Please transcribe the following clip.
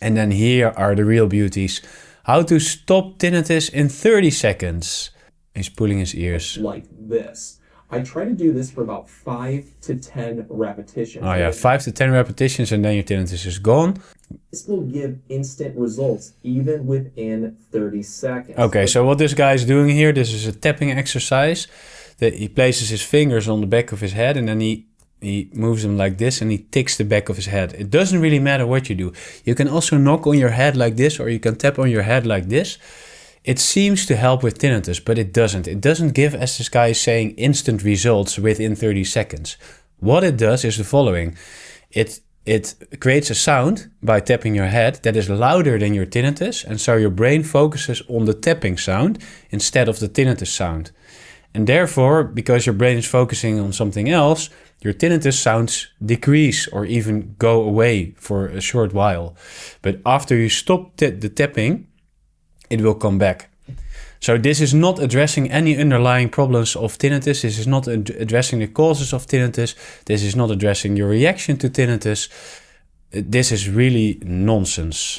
And then here are the real beauties. How to stop tinnitus in 30 seconds. He's pulling his ears. Like this. I try to do this for about 5 to 10 repetitions. Oh yeah, 5 to 10 repetitions and then your tinnitus is gone. This will give instant results even within 30 seconds. Okay, so what this guy is doing here, this is a tapping exercise. That he places his fingers on the back of his head and then he moves them like this and he ticks the back of his head. It doesn't really matter what you do. You can also knock on your head like this or you can tap on your head like this. It seems to help with tinnitus, but it doesn't. It doesn't give, as this guy is saying, instant results within 30 seconds. What it does is the following. It creates a sound by tapping your head that is louder than your tinnitus, and so your brain focuses on the tapping sound instead of the tinnitus sound. And therefore, because your brain is focusing on something else, your tinnitus sounds decrease or even go away for a short while. But after you stop the tapping, it will come back. So this is not addressing any underlying problems of tinnitus. This is not addressing the causes of tinnitus. This is not addressing your reaction to tinnitus. This is really nonsense.